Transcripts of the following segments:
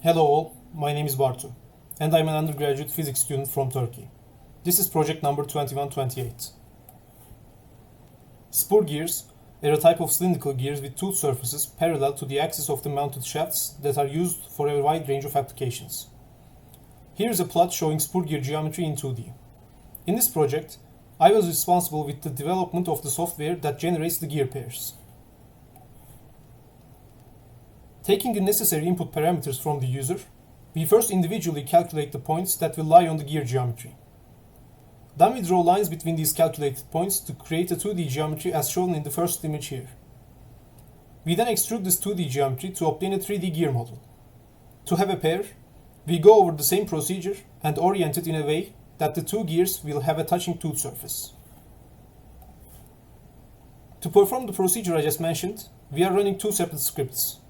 Hello all, my name is Bartu, and I'm an undergraduate physics student from Turkey. This is project number 2128. Spur gears are a type of cylindrical gears with two surfaces parallel to the axis of the mounted shafts that are used for a wide range of applications. Here is a plot showing spur gear geometry in 2D. In this project, I was responsible with the development of the software that generates the gear pairs. Taking the necessary input parameters from the user, we first individually calculate the points that will lie on the gear geometry. Then we draw lines between these calculated points to create a 2D geometry as shown in the first image here. We then extrude this 2D geometry to obtain a 3D gear model. To have a pair, we go over the same procedure and orient it in a way that the two gears will have a touching tooth surface. To perform the procedure I just mentioned, we are running two separate scripts.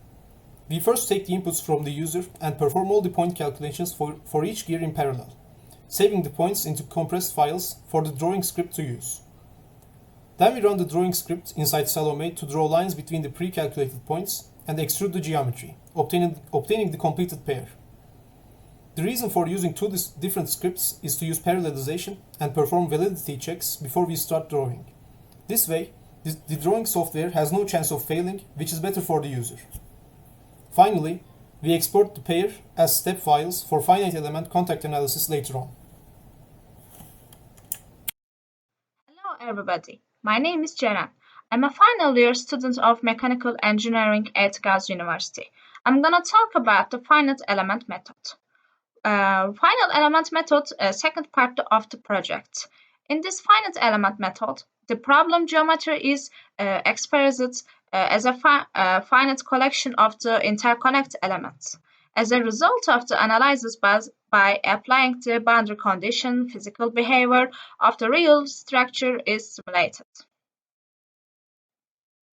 We first take the inputs from the user and perform all the point calculations for each gear in parallel, saving the points into compressed files for the drawing script to use. Then we run the drawing script inside Salome to draw lines between the pre-calculated points and extrude the geometry, obtaining the completed pair. The reason for using two different scripts is to use parallelization and perform validity checks before we start drawing. This way, the drawing software has no chance of failing, which is better for the user. Finally, we export the pair as step files for finite element contact analysis later on. Hello everybody, my name is Ceren. I'm a final year student of mechanical engineering at Gazi University. I'm gonna talk about the finite element method. Finite element method, second part of the project. In this finite element method, the problem geometry is expressed as a finite collection of the interconnect elements. As a result of the analysis by applying the boundary condition, physical behavior of the real structure is simulated.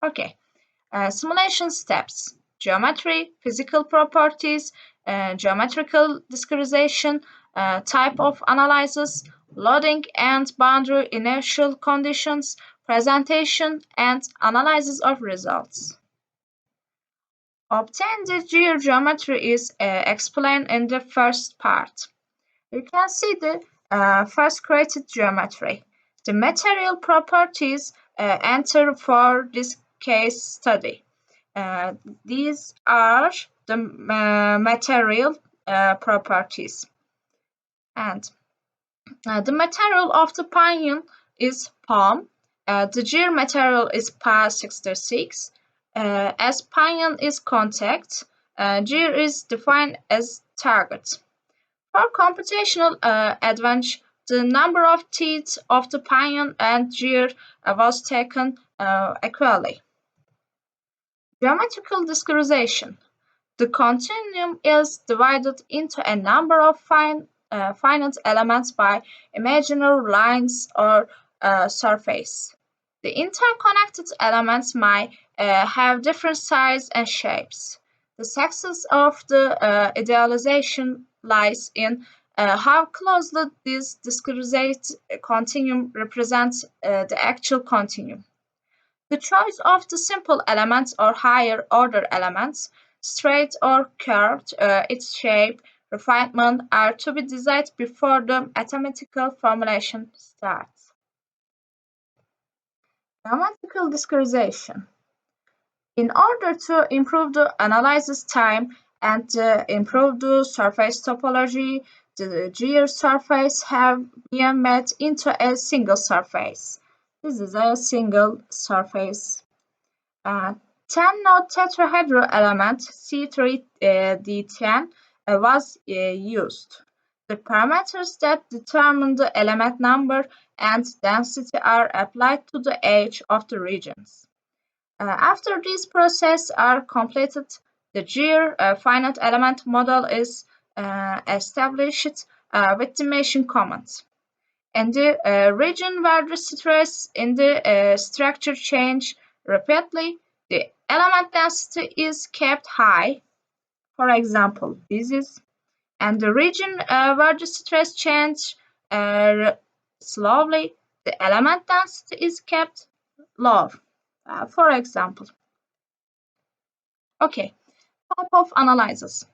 Okay, simulation steps: geometry, physical properties, geometrical discretization, type of analysis, loading and boundary inertial conditions, presentation, and analysis of results. Obtain the gear geometry is explained in the first part. You can see the first created geometry. The material properties enter for this case study. These are the material properties. And the material of the pinion is palm. The gear material is Pa66. As pinion is contact, gear is defined as target. For computational advantage, the number of teeth of the pinion and gear was taken equally. Geometrical discretization. The continuum is divided into a number of finite elements by imaginary lines or surface. The interconnected elements might have different sizes and shapes. The success of the idealization lies in how closely this discretized continuum represents the actual continuum. The choice of the simple elements or higher order elements, straight or curved, its shape, refinement are to be decided before the mathematical formulation starts. Geometrical discretization. In order to improve the analysis time and improve the surface topology, the gear surface have been made into a single surface. This is a single surface. 10-node tetrahedral element C3D10 was used. The parameters that determine the element number and density are applied to the age of the regions. After these processes are completed, the gear finite element model is established with the meshing command. In the region where the stress in the structure change rapidly, the element density is kept high. For example, this is, and the region where the stress change slowly, the element density is kept low. For example. Okay, type of analysis.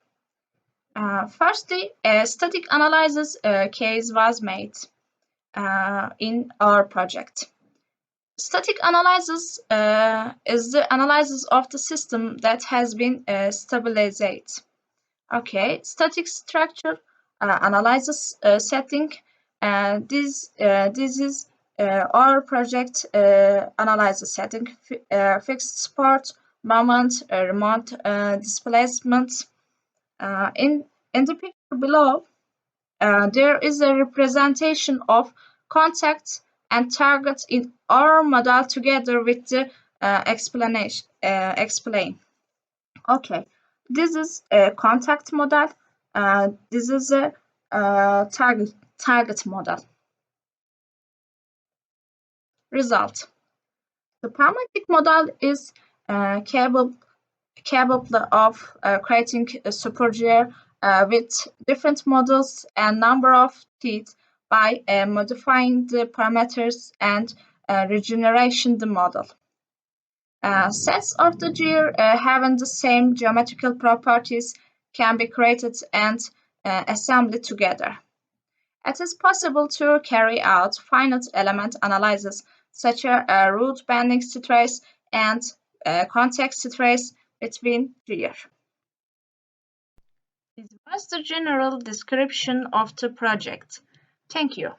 Firstly, a static analysis case was made in our project. Static analysis is the analysis of the system that has been stabilized. Okay, static structure analysis setting. This is our project analysis setting: fixed support, moment, remote displacement. In the picture below, there is a representation of contacts and targets in our model together with the explanation. Explain. Okay, this is a contact model. This is a target model. Result: the parametric model is capable of creating a supergeo with different models and number of teeth by modifying the parameters and regeneration the model. Sets of the gear having the same geometrical properties can be created and assembled together. It is possible to carry out finite element analysis such as root bending stress and contact stress between gear. This was the general description of the project. Thank you.